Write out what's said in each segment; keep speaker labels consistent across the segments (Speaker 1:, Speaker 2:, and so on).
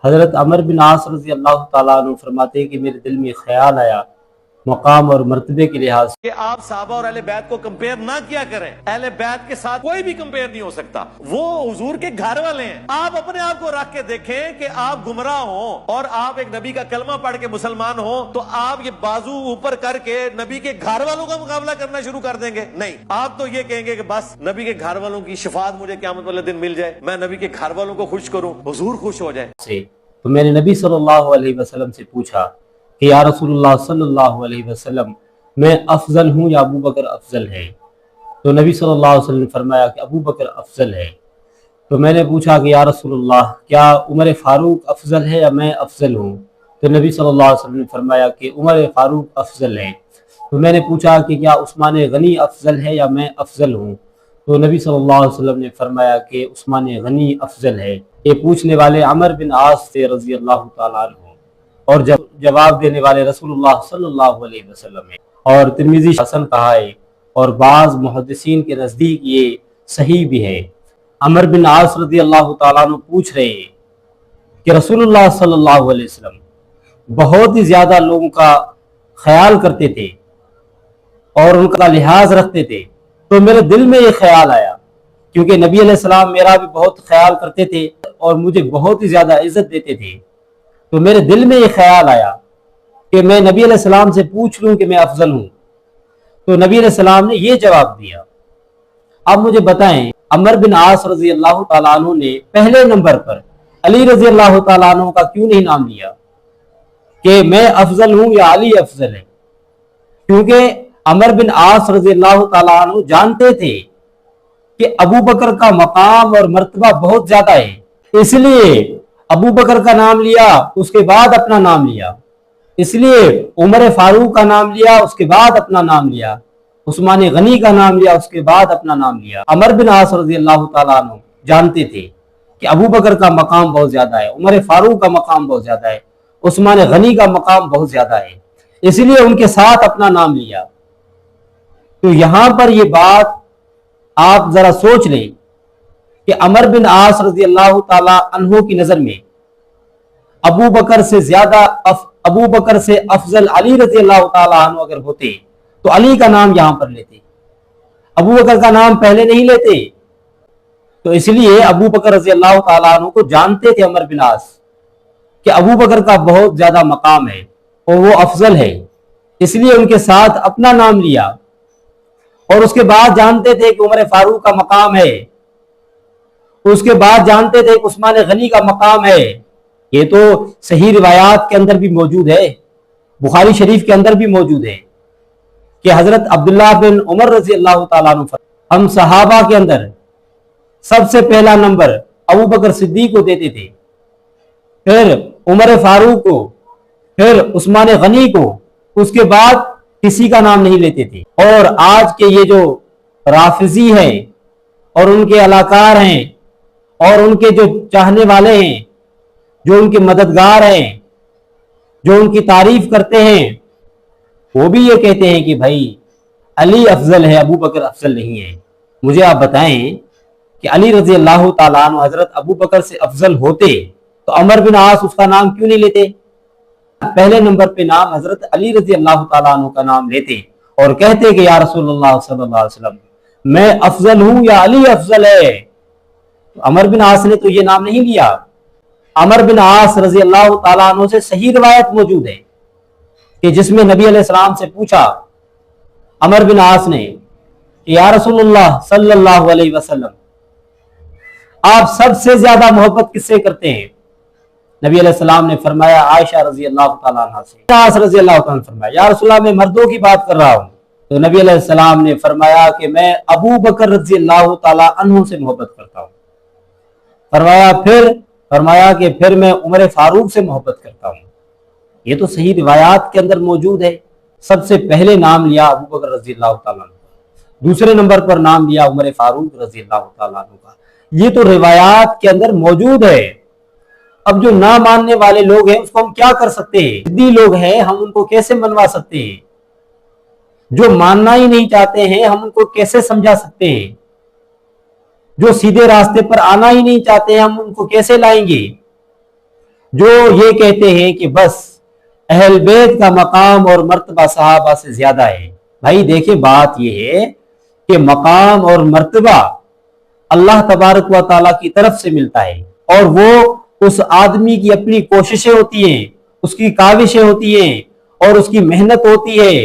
Speaker 1: حضرت عمر بن عاص رضی اللہ تعالیٰ عنہ فرماتے ہیں کہ میرے دل میں خیال آیا مقام اور مرتبے کے لحاظ سے
Speaker 2: کہ آپ صحابہ اور اہل بیت کو کمپیئر نہ کیا کریں. اہل بیت کے ساتھ کوئی بھی کمپیئر نہیں ہو سکتا, وہ حضور کے گھر والے ہیں. آپ اپنے آپ کو رکھ کے دیکھیں کہ آپ گمراہ ہوں اور آپ ایک نبی کا کلمہ پڑھ کے مسلمان ہوں تو آپ یہ بازو اوپر کر کے نبی کے گھر والوں کا مقابلہ کرنا شروع کر دیں گے. نہیں, آپ تو یہ کہیں گے کہ بس نبی کے گھر والوں کی شفاعت مجھے قیامت والے دن مل جائے, میں نبی کے گھر والوں کو خوش کروں, حضور خوش ہو جائے.
Speaker 1: تو میں نے نبی صلی اللہ علیہ وسلم سے پوچھا کہ یا رسول اللہ صلی اللہ علیہ وسلم, میں افضل ہوں یا ابو بکر افضل ہے؟ تو نبی صلی اللہ علیہ وسلم نے فرمایا کہ ابو بکر افضل ہے. تو میں نے پوچھا کہ یا رسول اللہ, کیا عمر فاروق افضل ہے یا میں افضل ہوں؟ تو نبی صلی اللہ علیہ وسلم نے فرمایا کہ عمر فاروق افضل ہے. تو میں نے پوچھا کہ کیا عثمان غنی افضل ہے یا میں افضل ہوں؟ تو نبی صلی اللہ علیہ وسلم نے فرمایا کہ عثمان غنی افضل ہے. یہ پوچھنے والے عمر بن عاص سے رضی اللہ تعالیٰ عنہ اور جواب دینے والے رسول اللہ صلی اللہ علیہ وسلم ہے. اور ترمذی حسن کہا ہے اور بعض محدثین کے نزدیک یہ صحیح بھی ہے. عمر بن عاص رضی اللہ تعالیٰ عنہ پوچھ رہے ہیں کہ رسول اللہ صلی اللہ علیہ وسلم بہت ہی زیادہ لوگوں کا خیال کرتے تھے اور ان کا لحاظ رکھتے تھے. تو میرے دل میں یہ خیال آیا, کیونکہ نبی علیہ السلام میرا بھی بہت خیال کرتے تھے اور مجھے بہت ہی زیادہ عزت دیتے تھے. تو میرے دل میں یہ خیال آیا کہ میں نبی علیہ السلام سے پوچھ لوں کہ میں افضل ہوں. تو نبی علیہ السلام نے یہ جواب دیا. اب مجھے بتائیں, عمر بن عاص رضی اللہ تعالیٰ عنہ نے پہلے نمبر پر علی رضی اللہ تعالیٰ عنہ کا کیوں نہیں نام لیا کہ میں افضل ہوں یا علی افضل ہے؟ کیونکہ عمر بن عاص رضی اللہ تعالیٰ عنہ جانتے تھے کہ ابو بکر کا مقام اور مرتبہ بہت زیادہ ہے, اس لیے ابو بکر کا نام لیا, اس کے بعد اپنا نام لیا. اس لیے عمر فاروق کا نام لیا, اس کے بعد اپنا نام لیا. عثمان غنی کا نام لیا, اس کے بعد اپنا نام لیا. عمر بن عاص رضی اللہ تعالیٰ عنہ جانتے تھے کہ ابو بکر کا مقام بہت زیادہ ہے, عمر فاروق کا مقام بہت زیادہ ہے, عثمان غنی کا مقام بہت زیادہ ہے, اس لیے ان کے ساتھ اپنا نام لیا. تو یہاں پر یہ بات آپ ذرا سوچ لیں کہ عمر بن عاص رضی اللہ تعالیٰ عنہ کی نظر میں ابو بکر سے افضل علی رضی اللہ تعالیٰ عنہ اگر ہوتے تو علی کا نام یہاں پر لیتے, ابو بکر کا نام پہلے نہیں لیتے. تو اس لیے ابو بکر رضی اللہ تعالیٰ عنہ کو جانتے تھے عمر بن عاص کہ ابو بکر کا بہت زیادہ مقام ہے اور وہ افضل ہے, اس لیے ان کے ساتھ اپنا نام لیا. اور اس کے بعد جانتے تھے کہ عمر فاروق کا مقام ہے, اس کے بعد جانتے تھے کہ عثمان غنی کا مقام ہے. یہ تو صحیح روایات کے اندر بھی موجود ہے, بخاری شریف کے اندر بھی موجود ہے کہ حضرت عبداللہ بن عمر رضی اللہ تعالیٰ عنہ ہم صحابہ کے اندر سب سے پہلا نمبر ابو بکر صدیق کو دیتے تھے, پھر عمر فاروق کو, پھر عثمان غنی کو, اس کے بعد کسی کا نام نہیں لیتے تھے. اور آج کے یہ جو رافضی ہیں اور ان کے علاقار ہیں اور ان کے جو چاہنے والے ہیں, جو ان کے مددگار ہیں, جو ان کی تعریف کرتے ہیں, وہ بھی یہ کہتے ہیں کہ بھائی علی افضل ہے, ابو بکر افضل نہیں ہے. مجھے آپ بتائیں کہ علی رضی اللہ تعالیٰ عنہ حضرت ابو بکر سے افضل ہوتے تو عمر بن عاص اس کا نام کیوں نہیں لیتے؟ پہلے نمبر پہ نام حضرت علی رضی اللہ تعالیٰ عنہ کا نام لیتے اور کہتے کہ یا رسول اللہ صلی اللہ علیہ وسلم میں افضل ہوں یا علی افضل ہے. تو عمر بن عاص نے تو یہ نام نہیں لیا. عمر بن عاص رضی اللہ تعالیٰ عنہ سے صحیح روایت موجود ہے کہ جس میں نبی علیہ السلام سے پوچھا عمر بن عاص نے کہ یا رسول اللہ صلی اللہ علیہ وسلم آپ سب سے زیادہ محبت کس سے کرتے ہیں؟ نبی علیہ السلام نے فرمایا عائشہ رضی اللہ تعالیٰ عنہ سے. عاص رضی اللہ تعالیٰ عنہ نے فرمایا یا رسول اللہ میں مردوں کی بات کر رہا ہوں. تو نبی علیہ السلام نے فرمایا کہ میں ابو بکر رضی اللہ تعالیٰ عنہ سے محبت کرتا ہوں. فرمایا کہ پھر میں عمر فاروق سے محبت کرتا ہوں. یہ تو صحیح روایات کے اندر موجود ہے. سب سے پہلے نام لیا ابو بکر رضی اللہ تعالیٰ عنہ کا, دوسرے نمبر پر نام لیا عمر فاروق رضی اللہ تعالیٰ عنہ کا. یہ تو روایات کے اندر موجود ہے. اب جو نہ ماننے والے لوگ ہیں اس کو ہم کیا کر سکتے ہیں؟ ضدی لوگ ہیں, ہم ان کو کیسے منوا سکتے ہیں؟ جو ماننا ہی نہیں چاہتے ہیں ہم ان کو کیسے سمجھا سکتے ہیں؟ جو سیدھے راستے پر آنا ہی نہیں چاہتے ہیں ہم ان کو کیسے لائیں گے؟ جو یہ کہتے ہیں کہ بس اہل بیت کا مقام اور مرتبہ صحابہ سے زیادہ ہے۔ بھائی دیکھیں بات یہ ہے کہ مقام اور مرتبہ اللہ تبارک و تعالیٰ کی طرف سے ملتا ہے، اور وہ اس آدمی کی اپنی کوششیں ہوتی ہیں، اس کی کاوشیں ہوتی ہیں، اور اس کی محنت ہوتی ہے،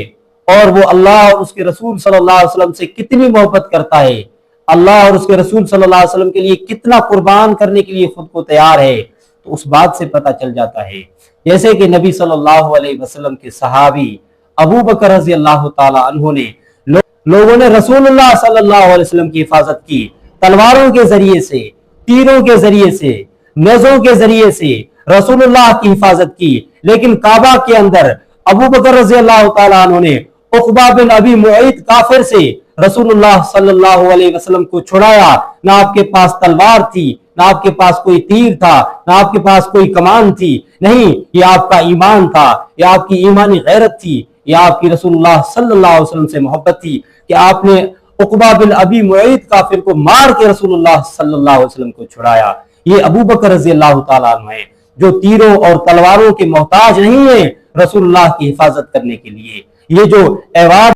Speaker 1: اور وہ اللہ اور اس کے رسول صلی اللہ علیہ وسلم سے کتنی محبت کرتا ہے، اللہ اور اس کے رسول صلی اللہ علیہ وسلم کے لیے کتنا قربان کرنے کے لیے خود کو تیار ہے، تو اس بات سے پتہ چل جاتا ہے۔ جیسے کہ نبی صلی اللہ علیہ وسلم کے صحابی ابو بکر رضی اللہ تعالی عنہ نے لوگوں نے رسول اللہ صلی اللہ علیہ وسلم کی حفاظت کی، تلواروں کے ذریعے سے، تیروں کے ذریعے سے، نیزوں کے ذریعے سے رسول اللہ کی حفاظت کی، لیکن کعبہ کے اندر ابو بکر رضی اللہ تعالیٰ عنہ نے عقبہ بن ابی معیط کافر سے رسول اللہ صلی اللہ علیہ وسلم کو چھڑایا۔ نہ آپ کے پاس تلوار تھی، نہ آپ کے پاس کوئی تیر تھا، نہ آپ کے پاس کوئی کمان تھی، نہیں، یہ آپ کا ایمان تھا، یہ آپ کی ایمانی غیرت تھی، یہ آپ کی رسول اللہ صلی اللہ علیہ وسلم سے محبت تھی کہ آپ نے عقبہ بن ابی معیط کافر کو مار کے رسول اللہ صلی اللہ علیہ وسلم کو چھڑایا۔ یہ ابو بکر رضی اللہ تعالیٰ عنہ ہیں جو تیروں اور تلواروں کے محتاج نہیں ہیں رسول اللہ کی حفاظت کرنے کے لیے۔ یہ جو ایوارڈ